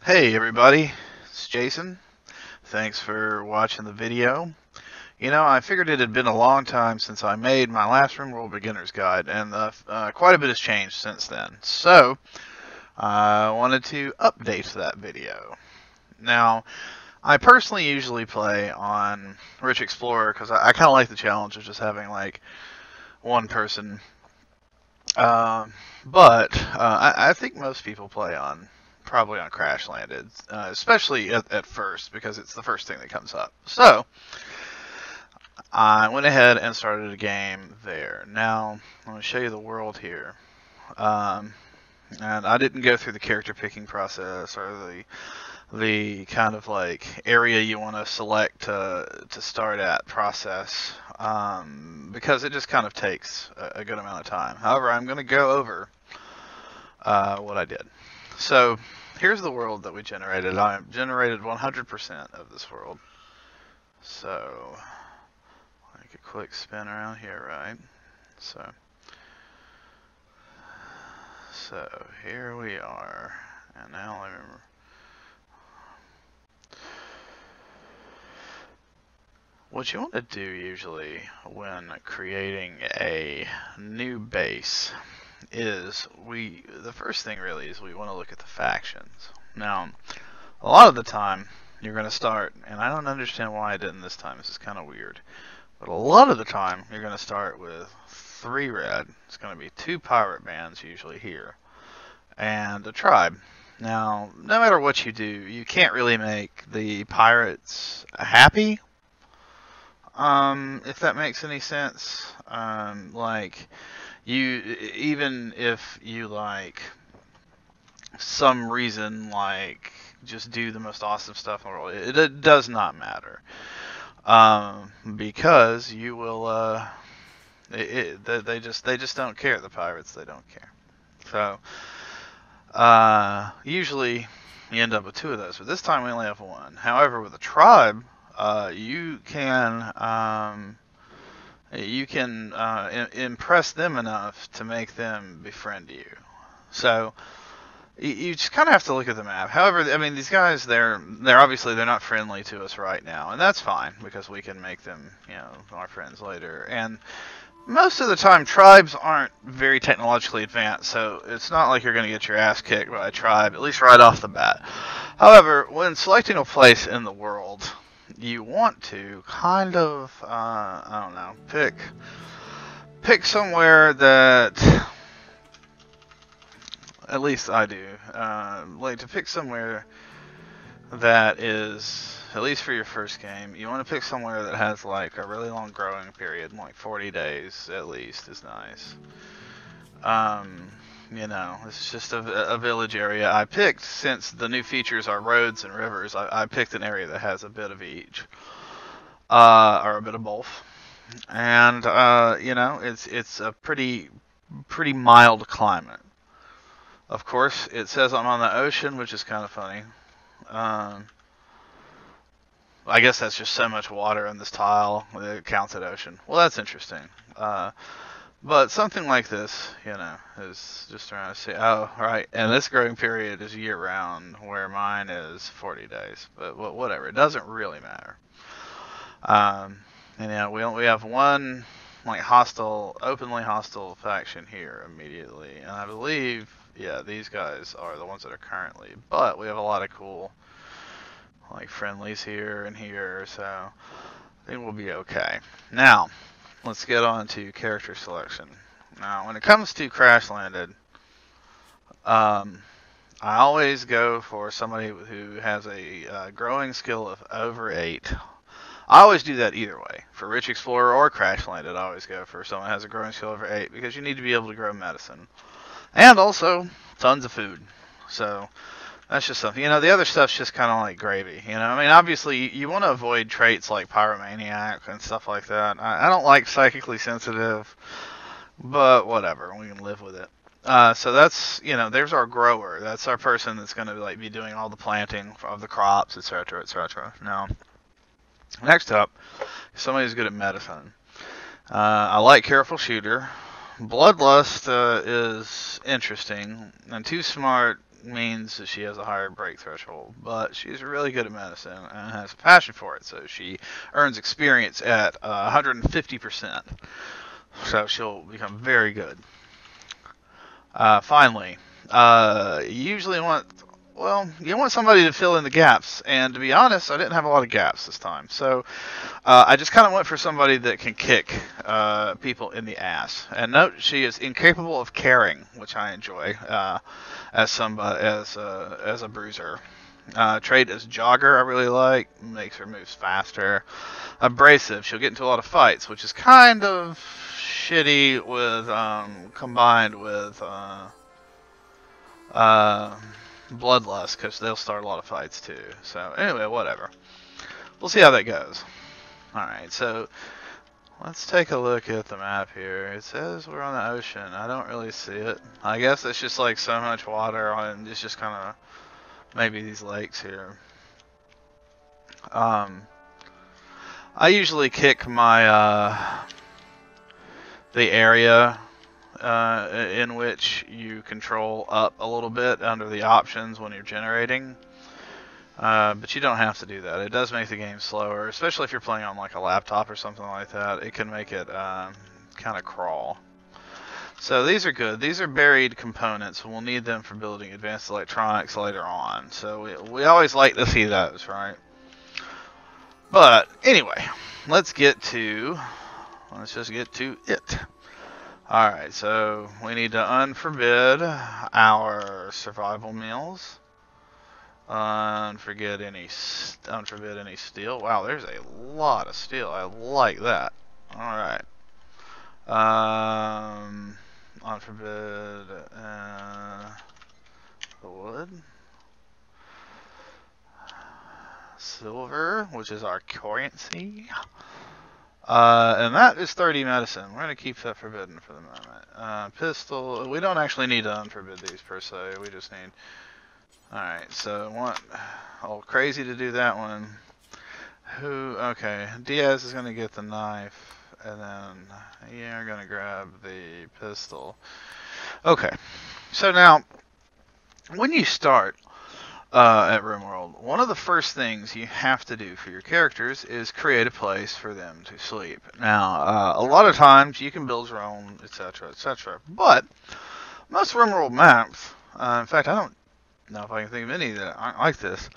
Hey everybody, it's Jason. Thanks for watching the video. I figured it had been a long time since I made my last RimWorld Beginner's Guide, and quite a bit has changed since then. So, I wanted to update that video. Now, I personally usually play on Rich Explorer because I kind of like the challenge of just having like one person. Uh, but I think most people play on probably on Crash Landed, especially at first because it's the first thing that comes up. So I went ahead and started a game there. Now I'm going to show you the world here. Um, and I didn't go through the character picking process or the kind of like area you want to select to start at process, because it just kind of takes a good amount of time. However, I'm going to go over what I did. So here's the world that we generated. I generated 100% of this world. So make a quick spin around here, right? So here we are, and now I remember. What you want to do usually when creating a new base is the first thing really is we want to look at the factions. Now, a lot of the time you're going to start, and I don't understand why I didn't this time, this is kind of weird, but a lot of the time you're going to start with 3 red, it's going to be 2 pirate bands usually here, and a tribe. Now, no matter what you do, you can't really make the pirates happy, if that makes any sense. Like, even if you like some reason like just do the most awesome stuff in the world, it does not matter, because you will they just don't care. The pirates, they don't care. So usually you end up with 2 of those, but this time we only have 1. However, with a tribe, you can impress them enough to make them befriend you. So you just kind of have to look at the map. However, I mean, these guys, they're obviously they're not friendly to us right now, and that's fine because we can make them, our friends later. And most of the time, tribes aren't very technologically advanced, so it's not like you're going to get your ass kicked by a tribe, at least right off the bat. However, when selecting a place in the world, you want to kind of, I don't know, pick somewhere that, at least I do, like to pick somewhere that is, at least for your first game, you want to pick somewhere that has like a really long growing period, like 40 days at least is nice. It's just a village area. I picked, since the new features are roads and rivers, I picked an area that has a bit of each, or a bit of both. And, it's a pretty mild climate. Of course, it says I'm on the ocean, which is kind of funny. I guess that's just so much water in this tile that it counts at ocean. Well, that's interesting. But something like this, is just trying to see. Oh, right. And this growing period is year round, where mine is 40 days. But whatever. It doesn't really matter. We have one like openly hostile faction here immediately, and I believe, yeah, these guys are the ones that are currently. But we have a lot of cool like friendlies here and here, so I think we'll be okay. Now, let's get on to character selection. Now, when it comes to Crash Landed, I always go for somebody who has a growing skill of over 8. I always do that either way. For Rich Explorer or Crash Landed, I always go for someone who has a growing skill over 8, because you need to be able to grow medicine. And also, tons of food. So, that's just something. The other stuff's just kind of like gravy. I mean, obviously, you want to avoid traits like Pyromaniac and stuff like that. I don't like Psychically Sensitive, but whatever. We can live with it. So that's, there's our grower. That's our person that's going to like be doing all the planting of the crops, etc., etc. Now, next up, somebody who's good at medicine. I like Careful Shooter. Bloodlust is interesting, and Too Smart means that she has a higher break threshold, but she's really good at medicine and has a passion for it, so she earns experience at 150%. So she'll become very good. Finally, you usually want, well, you want somebody to fill in the gaps, and to be honest, I didn't have a lot of gaps this time, so I just kind of went for somebody that can kick people in the ass. And note, she is incapable of carrying, which I enjoy as a bruiser. Trait as jogger, I really like. Makes her moves faster. Abrasive, she'll get into a lot of fights, which is kind of shitty with combined with bloodlust, because they'll start a lot of fights too. So anyway, whatever. We'll see how that goes. Alright, so let's take a look at the map here. It says we're on the ocean. I don't really see it. I guess it's just like so much water, and it's just kind of maybe these lakes here. I usually kick my the area in which you control up a little bit under the options when you're generating. But you don't have to do that. It does make the game slower, especially if you're playing on like a laptop or something like that. It can make it kind of crawl. So these are good. These are buried components. We'll need them for building advanced electronics later on. So we always like to see those, right? But anyway, let's just get to it. Alright, so we need to unforbid our survival meals. Unforbid any steel. Wow, there's a lot of steel. I like that. Alright. Unforbid the wood. Silver, which is our currency. And that is 30 medicine. We're going to keep that forbidden for the moment. Pistol. We don't actually need to unforbid these per se. We just need... Alright, so I want old Crazy to do that one. Okay, Diaz is going to get the knife, and then you're going to grab the pistol. Okay, so now, when you start at RimWorld, one of the first things you have to do for your characters is create a place for them to sleep. Now, a lot of times you can build your own, etc., etc., but most RimWorld maps, in fact, I don't know if I can think of any that aren't like this,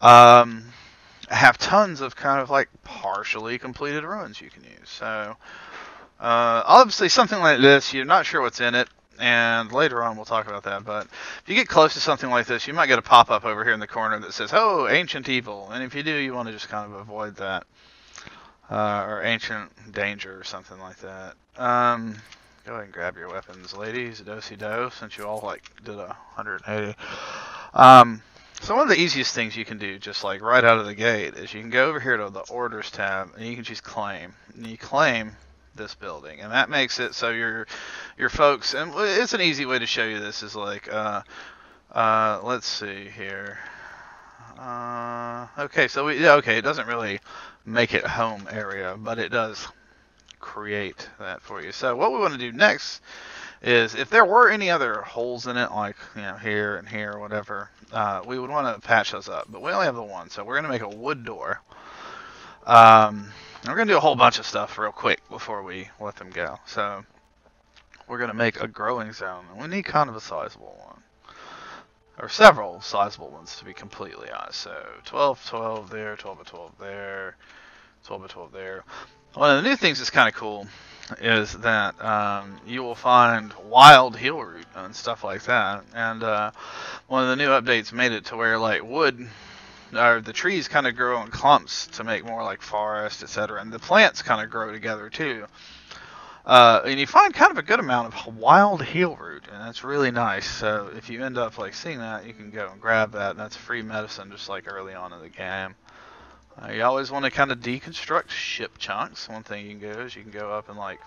have tons of kind of like partially completed ruins you can use. So, obviously something like this, you're not sure what's in it, and later on we'll talk about that, but if you get close to something like this, you might get a pop-up over here in the corner that says, oh, ancient evil, and if you do, you want to just kind of avoid that, or ancient danger or something like that. Go ahead and grab your weapons, ladies. Do-si-do, since you all like did 180. So one of the easiest things you can do, just like right out of the gate, is you can go over here to the Orders tab, and you can choose Claim. And you claim this building, and that makes it so your folks, and it's an easy way to show you this, is like, let's see here. Okay, so it doesn't really make it home area, but it does create that for you. So what we want to do next is, if there were any other holes in it, like here and here or whatever, we would want to patch those up, but we only have the one, so we're going to make a wood door. We're going to do a whole bunch of stuff real quick before we let them go. So we're going to make a growing zone, and we need kind of a sizable one, or several sizable ones to be completely honest. So 12 12 there, 12 by 12 there, 12 by 12 there. One of the new things that's kind of cool is that you will find wild heal root and stuff like that. And one of the new updates made it to where like wood, or the trees kind of grow in clumps to make more like forest, etc. And the plants kind of grow together too. And you find kind of a good amount of wild heal root, and that's really nice. So if you end up like seeing that, you can go and grab that, and that's free medicine just like early on in the game. You always want to kind of deconstruct ship chunks. One thing you can do is you can go up and like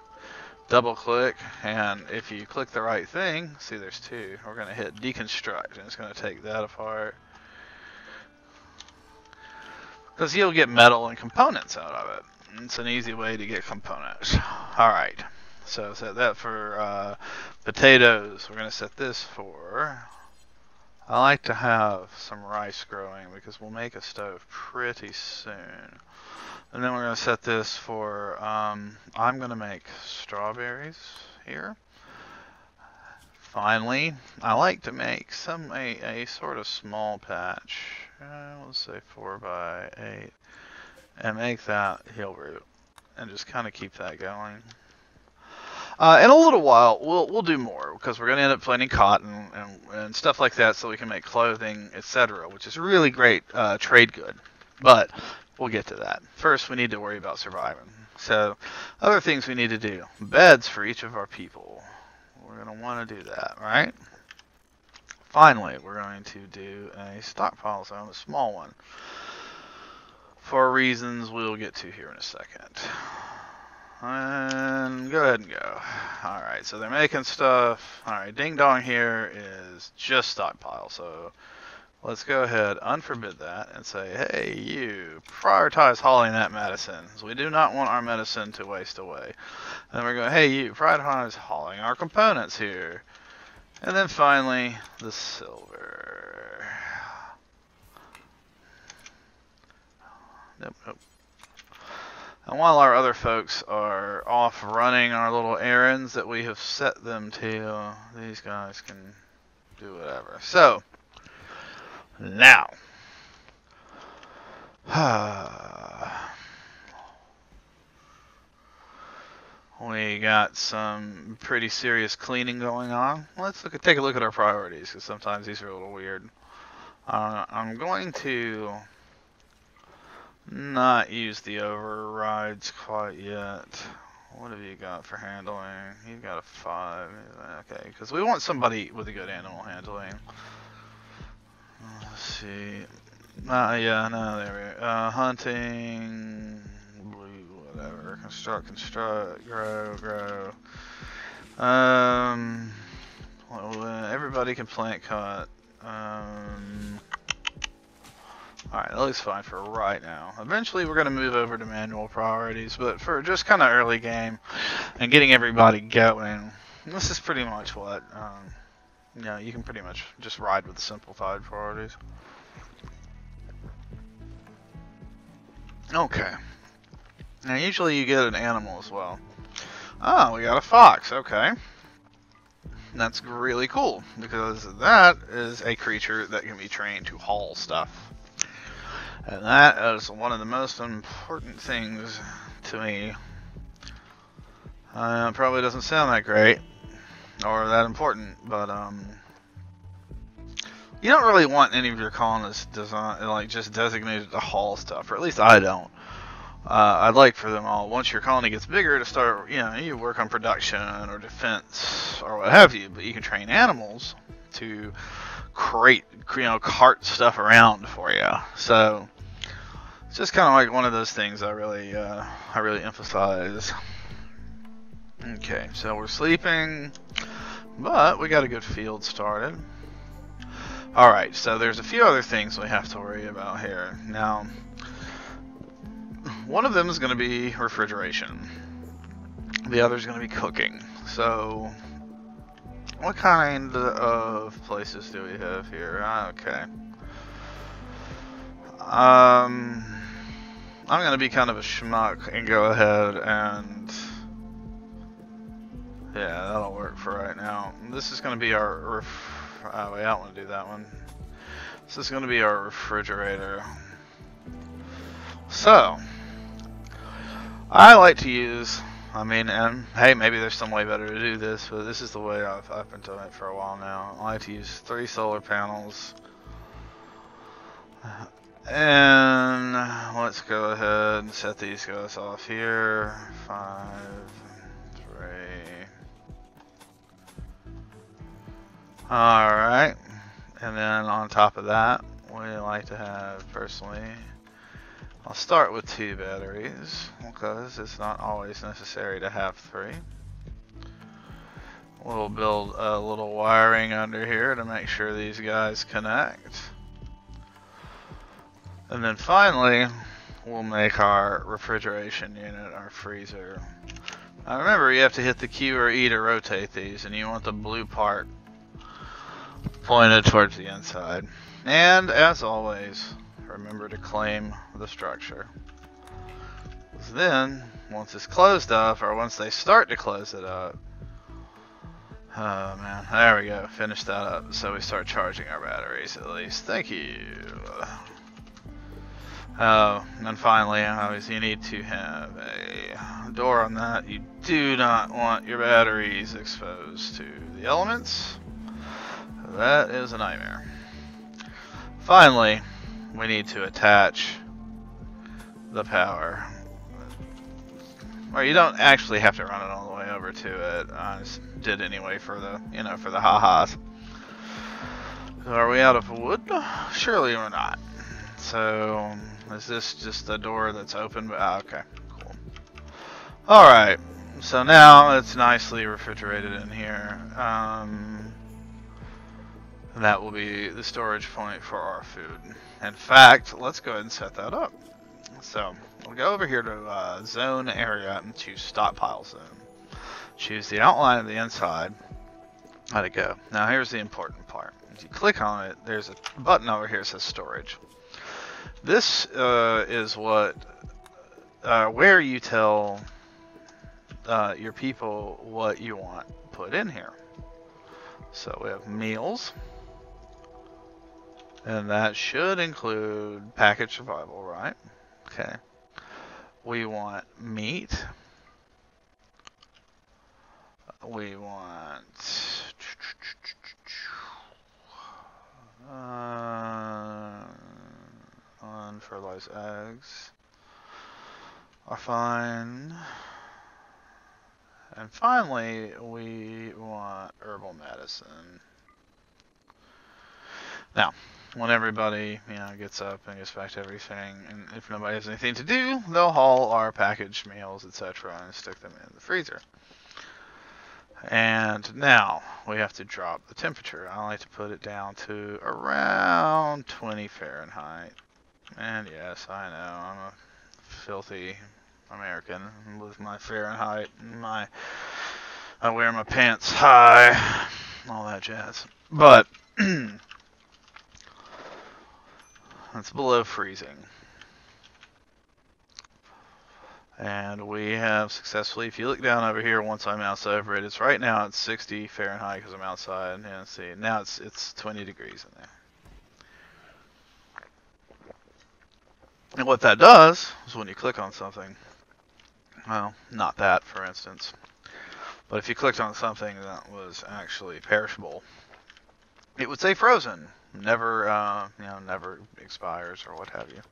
double click, and if you click the right thing, see there's two, we're going to hit deconstruct, and it's going to take that apart. Because you'll get metal and components out of it. It's an easy way to get components. Alright, so set that for potatoes. We're going to set this for I like to have some rice growing because we'll make a stove pretty soon. And then we're going to set this for, I'm going to make strawberries here. Finally, I like to make a sort of small patch. Let's say 4 by 8. And make that heel root. And just kind of keep that going. In a little while, we'll do more because we're going to end up planting cotton and stuff like that, so we can make clothing, etc., which is really great trade good. But we'll get to that. First, we need to worry about surviving. So, other things we need to do: beds for each of our people. We're going to want to do that, right? Finally, we're going to do a stockpile zone, a small one, for reasons we'll get to here in a second. And go ahead and go. Alright, so they're making stuff. Alright, ding dong here is just stockpile. So let's go ahead, unforbid that, and say, hey, you, prioritize hauling that medicine. So we do not want our medicine to waste away. And then we're going, hey, you, prioritize hauling our components here. And then finally, the silver. Nope. And while our other folks are off running our little errands that we have set them to, these guys can do whatever. So, now, we got some pretty serious cleaning going on. Let's take a look at our priorities, because sometimes these are a little weird. I'm going to not use the overrides quite yet. What have you got for handling? You've got a 5. Okay, because we want somebody with a good animal handling. Let's see. Yeah, no, there we go. Hunting, whatever. Construct, grow. Well, everybody can plant cut. Alright, that looks fine for right now. Eventually we're going to move over to manual priorities, but for just kind of early game and getting everybody going, this is pretty much what, you can pretty much just ride with the simplified priorities. Okay. Now usually you get an animal as well. Oh, we got a fox, okay. That's really cool, because that is a creature that can be trained to haul stuff. And that is one of the most important things to me. It probably doesn't sound that great, or that important, but you don't really want any of your colonists just designated to haul stuff, or at least I don't. I'd like for them all, once your colony gets bigger, to start, you work on production or defense or what have you, but you can train animals to cart stuff around for you. So it's just kind of like one of those things I really emphasize. Okay, so we're sleeping, but we got a good field started. Alright, so there's a few other things we have to worry about here. Now, one of them is going to be refrigeration. The other is going to be cooking. So, what kind of places do we have here? Okay. I'm going to be kind of a schmuck and go ahead and... yeah, that'll work for right now. This is going to be our... wait, I don't want to do that one. This is going to be our refrigerator. So, I like to use... and hey, maybe there's some way better to do this, but this is the way I've been doing it for a while now. I like to use 3 solar panels. And let's go ahead and set these guys off here. 5, 3. Alright. And then on top of that, we like to have, personally, I'll start with 2 batteries, because it's not always necessary to have 3. We'll build a little wiring under here to make sure these guys connect. And then finally, we'll make our refrigeration unit, our freezer. Now remember, you have to hit the Q or E to rotate these, and you want the blue part pointed towards the inside. And as always, remember to claim the structure. Then, once it's closed up, or once they start to close it up, oh man, there we go, finish that up. So we start charging our batteries at least. Thank you. And finally, obviously you need to have a door on that. You do not want your batteries exposed to the elements. That is a nightmare. Finally, we need to attach the power. Or you don't actually have to run it all the way over to it. I just did anyway for the, for the ha-has. Are we out of wood? Surely we're not. So, is this just the door that's open? Okay, cool. Alright, so now it's nicely refrigerated in here. That will be the storage point for our food. In fact, let's go ahead and set that up. So, we'll go over here to zone area and choose stockpile zone. Choose the outline of the inside. Let it go. Now here's the important part. If you click on it, there's a button over here that says storage. This is what, where you tell your people what you want put in here. So we have meals. And that should include packaged survival, right? Okay. We want meat. We want unfertilized eggs are fine. And finally, we want herbal medicine. Now, when everybody, gets up and gets back to everything, and if nobody has anything to do, they'll haul our packaged meals, etc., and stick them in the freezer. And now, we have to drop the temperature. I like to put it down to around 20 Fahrenheit. And yes, I know, I'm a filthy American with my Fahrenheit and I wear my pants high, all that jazz. But it's below freezing. And we have successfully, if you look down over here, once I mouse over it, it's right now it's 60 Fahrenheit because I'm outside. And see, now it's 20 degrees in there. And what that does is when you click on something, well, not that, for instance, but if you clicked on something that was actually perishable, it would say frozen. Never, never expires or what have you.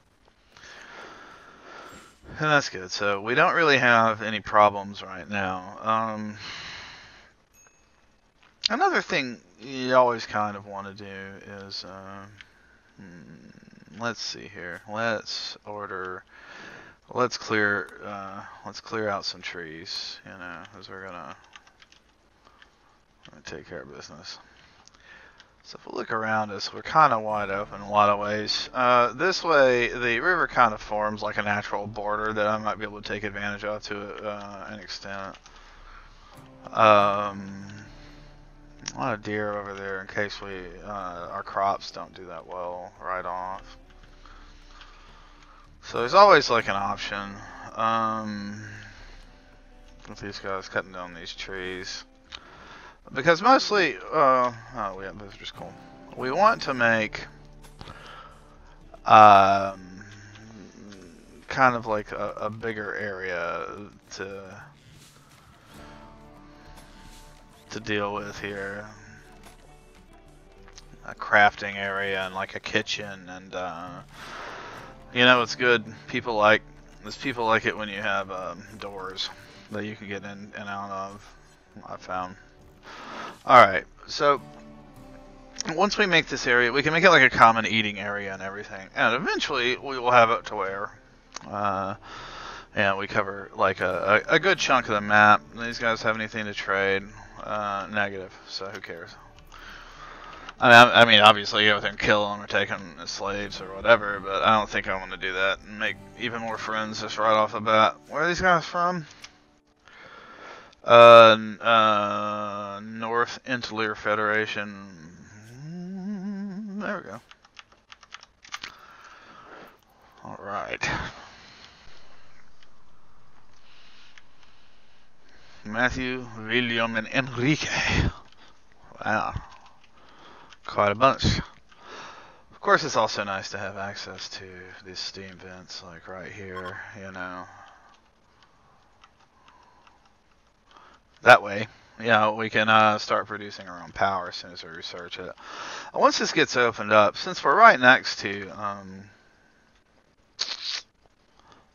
And that's good. So we don't really have any problems right now. Another thing you always kind of want to do is, let's see here. Let's clear out some trees, as we're gonna take care of business. So if we look around us, we're kind of wide open in a lot of ways. This way, the river kind of forms like a natural border that I might be able to take advantage of to an extent. A lot of deer over there in case our crops don't do that well right off. So there's always like an option with these guys cutting down these trees. Because mostly, those are just cool. We want to make kind of like a bigger area to deal with here. A crafting area and like a kitchen, and it's good. People like it when you have doors that you can get in and out of. I found. Alright, so once we make this area, we can make it like a common eating area and everything. And eventually we will have it to where we cover like a good chunk of the map. These guys have anything to trade? Negative, so who cares? I mean, obviously go out there and kill them or take them as slaves or whatever, but I don't think I want to do that and make even more friends just right off the bat. Where are these guys from? North Insular Federation. There we go. All right. Matthew, William, and Enrique. Wow. Quite a bunch. Of course, it's also nice to have access to these steam vents, like right here, you know. That way, we can start producing our own power as soon as we research it. Once this gets opened up, since we're right next to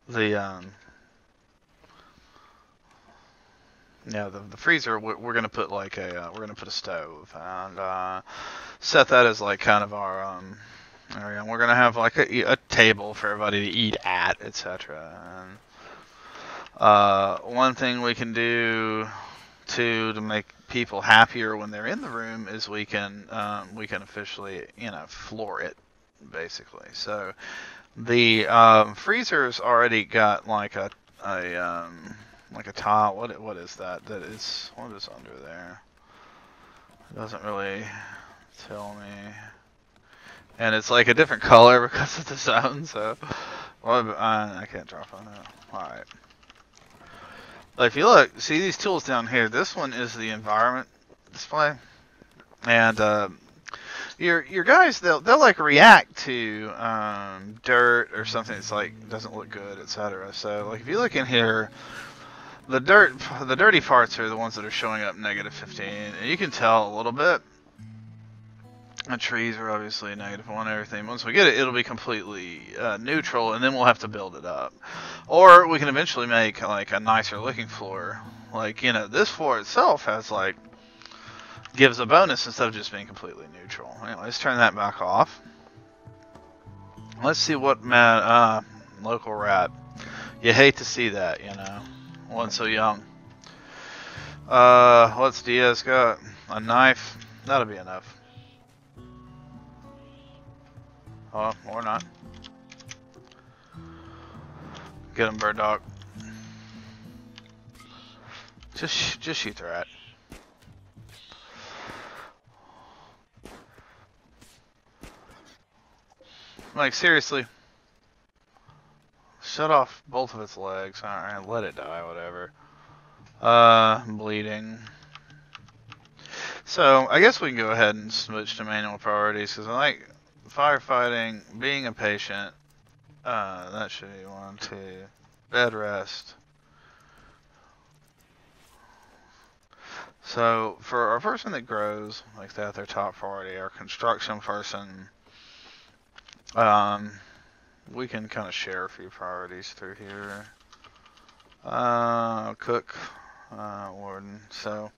the freezer, we're gonna put like we're gonna put a stove and set that as like kind of our area. And we're gonna have like a table for everybody to eat at, etc. And one thing we can do to make people happier when they're in the room is we can officially floor it, basically. So the freezer's already got like a tile. What is that? What is under there? It doesn't really tell me. And it's like a different color because of the zone. So I can't drop on that. All right. But if you look, see these tools down here. This one is the environment display, and your guys they'll like react to dirt or something that's like doesn't look good, etc. So like if you look in here, the dirty parts are the ones that are showing up -15, and you can tell a little bit. The trees are obviously -1, everything. Once we get it, it'll be completely neutral, and then we'll have to build it up. Or we can eventually make like a nicer looking floor. Like, this floor itself has like, gives a bonus instead of just being completely neutral. Anyway, let's turn that back off. Let's see what local rat. You hate to see that, one so young. What's Diaz got? A knife? That'll be enough. Oh, or not. Get him, bird dog. Just shoot the rat. Like, seriously. Shut off both of its legs. Alright, let it die, whatever. Bleeding. So, I guess we can go ahead and switch to manual priorities, because I like firefighting, being a patient. That should be 1, 2. Bed rest. So, for our person that grows, like that, their top priority, our construction person, we can kind of share a few priorities through here. Cook, warden, so.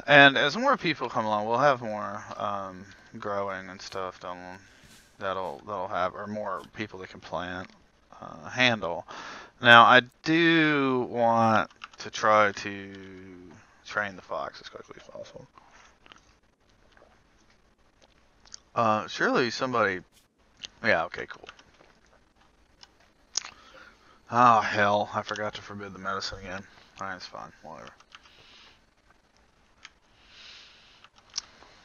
And as more people come along, we'll have more growing and stuff that'll have, or more people that can plant, handle. Now, I do want to try to train the fox as quickly as possible. Surely somebody... Yeah, okay, cool. Oh, hell. I forgot to forbid the medicine again. Alright, it's fine. Whatever.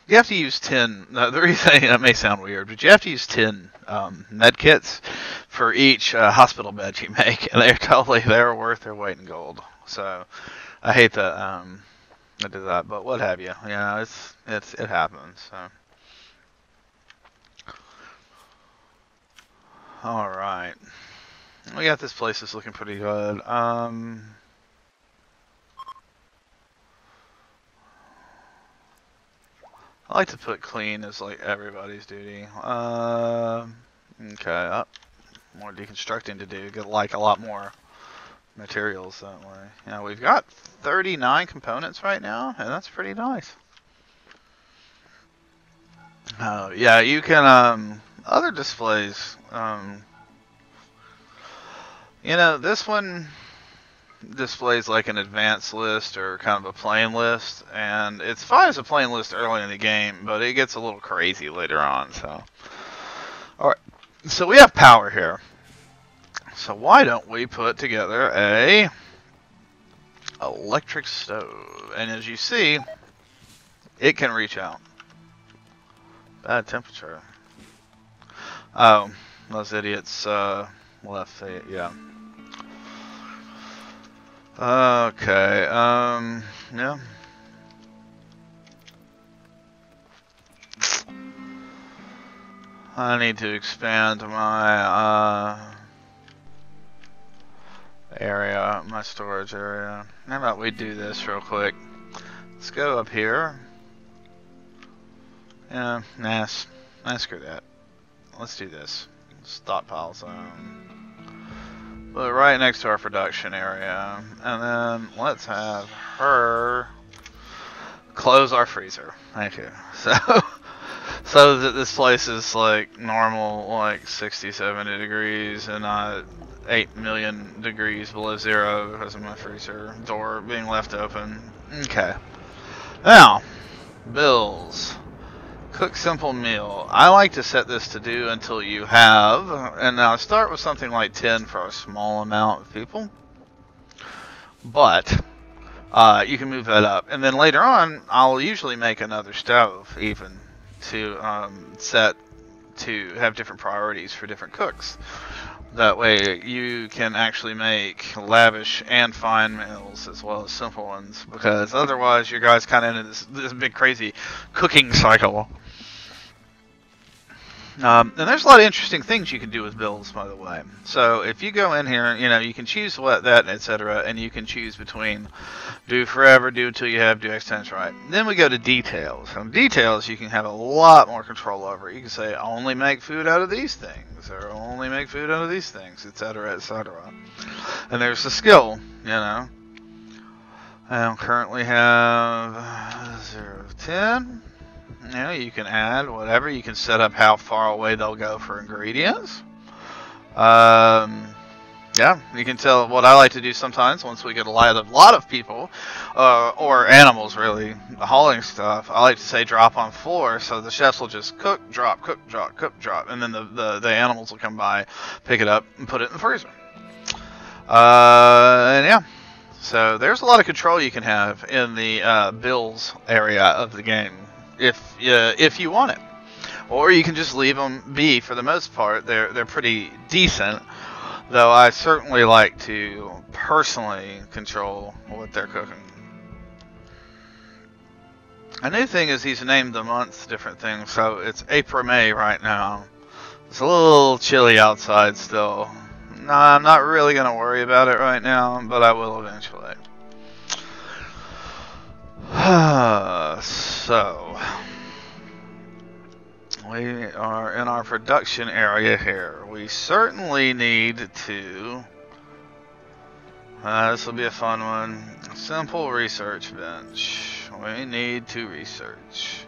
You have to use 10... the reason that may sound weird, but you have to use 10 med kits for each hospital bed you make. And they're worth their weight in gold. So, I hate that I did that, but what have you. It happens, so... Alright. We got this place that's looking pretty good. I like to put clean as like everybody's duty. Okay, more deconstructing to do. Get like a lot more materials that way. We've got 39 components right now, and that's pretty nice. Yeah, you can other displays. This one displays like an advanced list or kind of a plain list, and it's fine as a plain list early in the game, but it gets a little crazy later on. So, alright, so we have power here. So why don't we put together a electric stove? And as you see, It can reach out. Bad temperature. Oh, those idiots left the, yeah. Okay, yeah. I need to expand my, area, my storage area. How about we do this real quick? Let's go up here. Yeah, nah, screw that. Let's do this. Stockpile zone. But right next to our production area. And then let's have her close our freezer. Thank you. So that this place is like normal, like 60, 70 degrees and not 8 million degrees below zero because of my freezer door being left open. Okay. Now, bills. Cook simple meal. I like to set this to do until you have, and now start with something like 10 for a small amount of people. But you can move that up, and then later on, I'll usually make another stove even to set to have different priorities for different cooks. That way you can actually make lavish and fine meals as well as simple ones, because otherwise your guys kind of into this big crazy cooking cycle. And there's a lot of interesting things you can do with bills, by the way. So if you go in here, you know, you can choose what, that, etc., and you can choose between do forever, do until you have, do X times right. Then we go to details. And details you can have a lot more control over. You can say only make food out of these things, or only make food out of these things, etc., etc. And there's the skill, you know. I currently have 0 to 10. You know, you can add whatever. You can set up how far away they'll go for ingredients. Yeah, you can tell what I like to do sometimes once we get a lot of people, or animals really, hauling stuff. I like to say drop on floor, so the chefs will just cook, drop, and then the animals will come by, pick it up, and put it in the freezer. And yeah. So there's a lot of control you can have in the bills area of the game. If you want it, or you can just leave them be. For the most part, they're pretty decent. Though I certainly like to personally control what they're cooking. A new thing is he's named the months different things. So it's April, May right now. It's a little chilly outside still. No, I'm not really gonna worry about it right now, but I will eventually. So, we are in our production area here. We certainly need to, this will be a fun one, simple research bench. We need to research.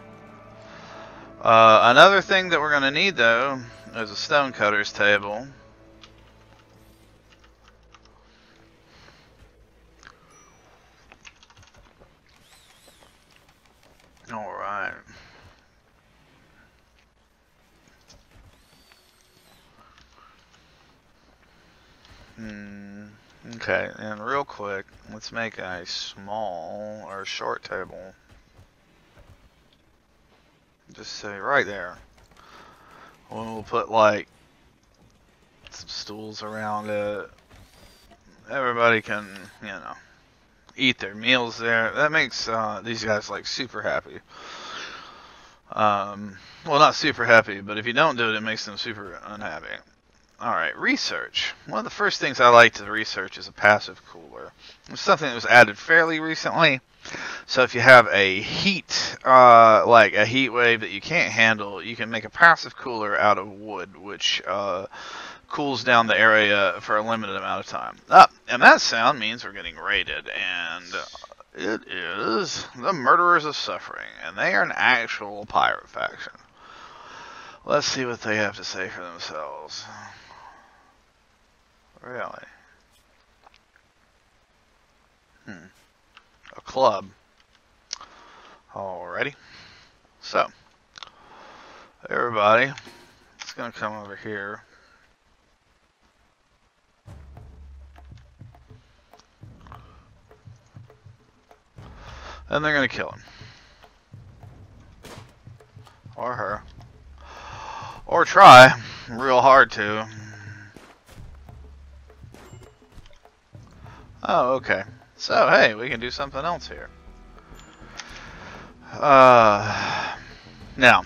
Another thing that we're going to need though is a stonecutter's table. Alright. Okay, and real quick, let's make a small or short table. Just say right there. We'll put like some stools around it. Everybody can, you know, eat their meals there. That makes these guys like super happy. Well, not super happy, but if you don't do it, it makes them super unhappy. Alright, research. One of the first things I like to research is a passive cooler. It's something that was added fairly recently. So if you have a heat, like a heat wave that you can't handle, you can make a passive cooler out of wood, which cools down the area for a limited amount of time. And that sound means we're getting raided, and it is the Murderers of Suffering, and they are an actual pirate faction. Let's see what they have to say for themselves. Really? A club. Alrighty. So, everybody, it's going to come over here. And they're going to kill him. Or her. Or try real hard to. Oh, okay. So, hey, we can do something else here. Now,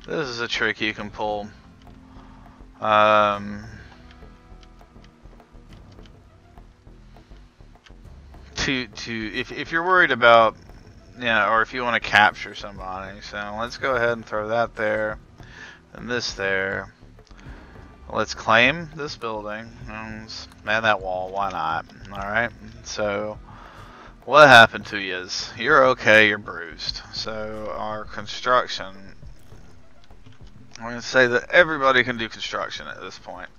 this is a trick you can pull. If you're worried about, or if you want to capture somebody, so let's go ahead and throw that there, and this there. Let's claim this building, man, that wall, why not? Alright, so what happened to you is, you're okay, you're bruised. So our construction, we're going to say that everybody can do construction at this point.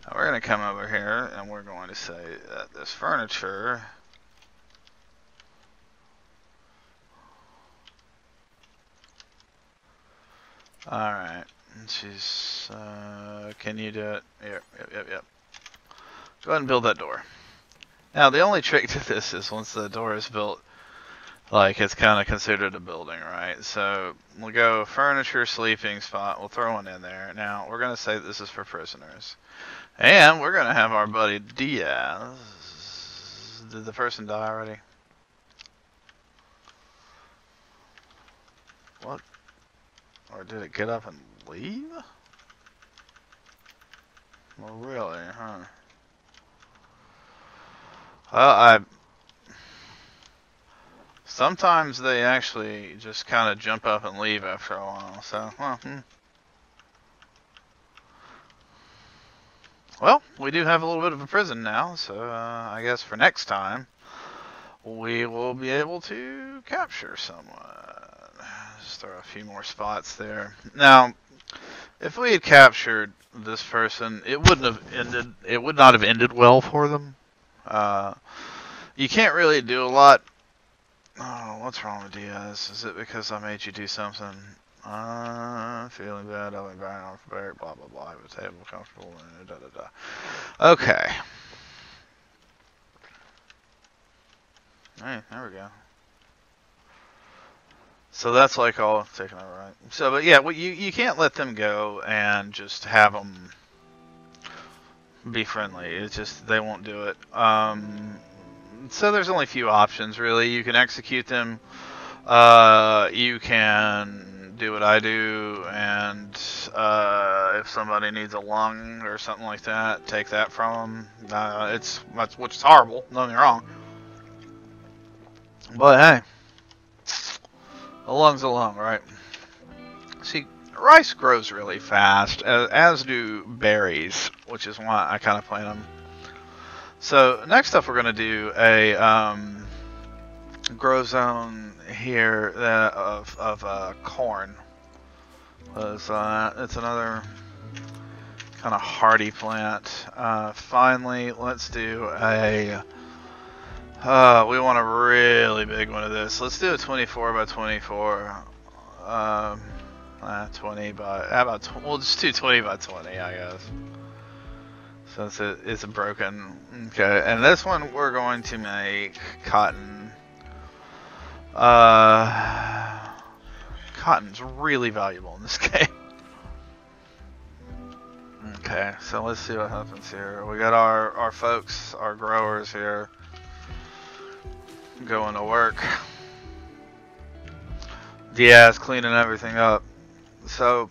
Now we're going to come over here, and we're going to say that this furniture, alright, she's, can you do it? Yep. Go ahead and build that door. Now, the only trick to this is once the door is built, like, it's kind of considered a building, right? So, we'll go furniture, sleeping spot, we'll throw one in there. Now, we're going to say this is for prisoners. And we're going to have our buddy Diaz. Did the person die already? What? Or did it get up and leave? Well, really, huh? Well, sometimes they actually just kind of jump up and leave after a while, so, Well, we do have a little bit of a prison now, so I guess for next time, we will be able to capture someone. Just throw a few more spots there. Now, if we had captured this person, it would not have ended well for them. You can't really do a lot. Oh, what's wrong with Diaz? Is it because I made you do something? Feeling bad, I'll be buying off Barrett, blah blah blah. I was able, comfortable, da da da. Okay. Hey, there we go. So that's like all taken over, right? So, but yeah, well, you can't let them go and just have them be friendly. It's just they won't do it. So there's only a few options really. You can execute them. You can do what I do, and if somebody needs a lung or something like that, take that from them. Which is horrible. Don't get me wrong. But hey, a lung's a lung, right? See, rice grows really fast, as do berries, which is why I kind of plant them. So next up, we're going to do a grow zone here of corn. It's another kind of hardy plant. Finally, let's do a. We want a really big one of this. Let's do a 24 by 24. 20 by. How about? We'll just do 20 by 20, I guess. Since it's a broken. Okay, and this one we're going to make cotton. Cotton's really valuable in this game. Okay, so let's see what happens here. We got our folks, our growers here, going to work. Diaz cleaning everything up. So,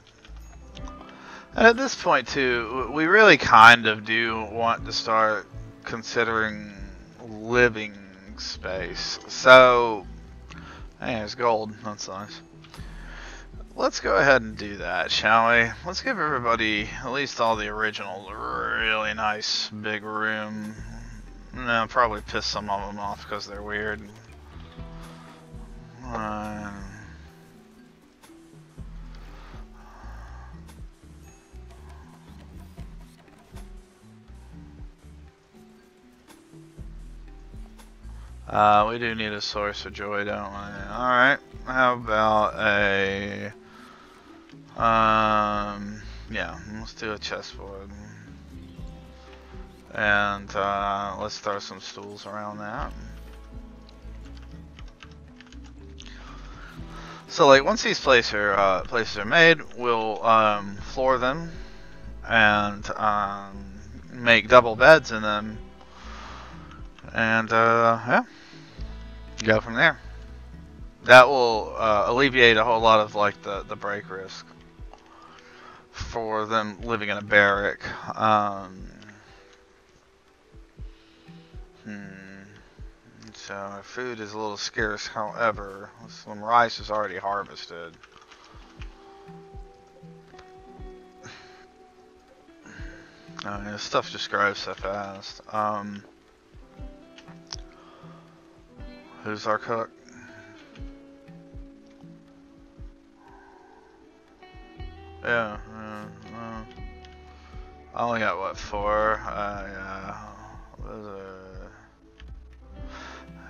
and at this point too, we really kind of do want to start considering living space. So, hey, there's gold. That's nice. Let's go ahead and do that, shall we? Let's give everybody, at least all the originals, a really nice big room. No, probably piss some of them off because they're weird. We do need a source of joy, don't we? Alright, how about a... yeah, let's do a chessboard. And, let's throw some stools around that. So like once these places are made, we'll floor them and make double beds in them, and yeah, go from there. That will alleviate a whole lot of like the break risk for them living in a barrack. So our food is a little scarce, however, some rice is already harvested. This stuff just grows so fast. Who's our cook? Yeah. I only got what, 4? Yeah.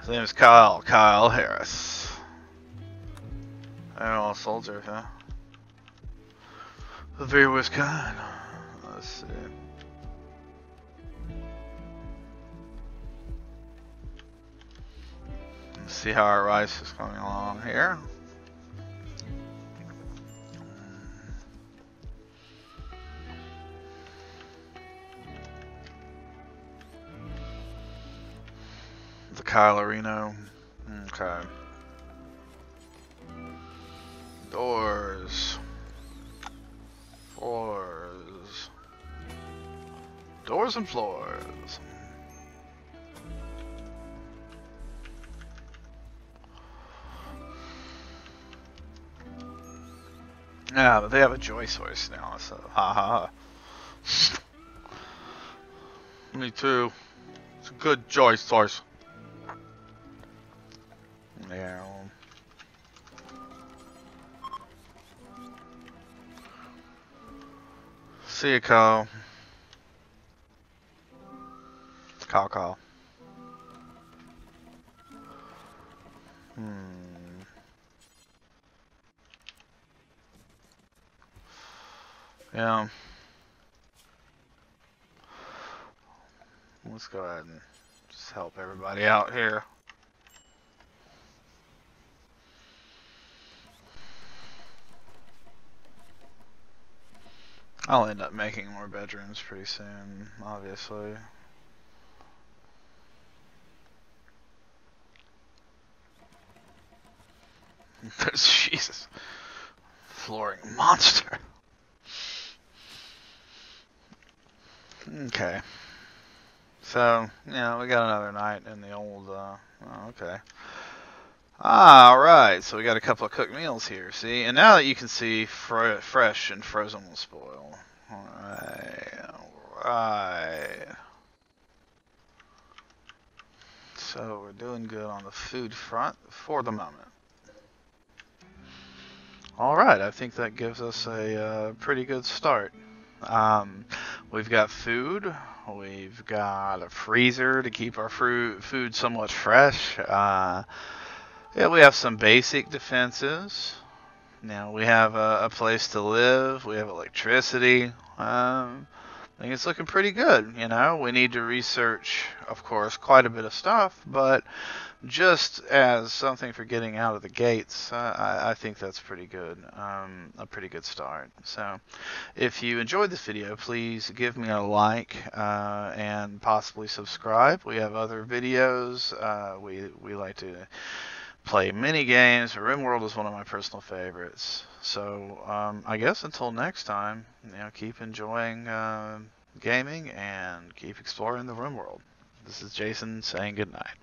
His name is Kyle. Kyle Harris. Animal soldier, huh? The very worst kind. Let's see. Let's see how our rice is coming along here. The Kylerino. Okay. Doors. Floors. Doors and floors. Yeah, but they have a joy source now, so haha. Me too. It's a good joy source. Yeah. See you, Kyle. Kyle. Yeah. Let's go ahead and just help everybody out here. I'll end up making more bedrooms pretty soon, obviously. There's Jesus. Flooring monster. Okay. So, yeah, we got another night in the old, oh, okay. Alright, so we got a couple of cooked meals here, see? And now that you can see, fresh and frozen will spoil. Alright. So, we're doing good on the food front for the moment. Alright, I think that gives us a pretty good start. We've got food, we've got a freezer to keep our food somewhat fresh. Yeah, we have some basic defenses. Now we have a place to live, we have electricity. I think it's looking pretty good, you know. We need to research, of course, quite a bit of stuff, but just as something for getting out of the gates, I think that's pretty good, a pretty good start. So if you enjoyed this video, please give me a like and possibly subscribe. We have other videos. We like to play mini games. RimWorld is one of my personal favorites. So I guess until next time, you know, keep enjoying gaming and keep exploring the RimWorld. This is Jason saying goodnight.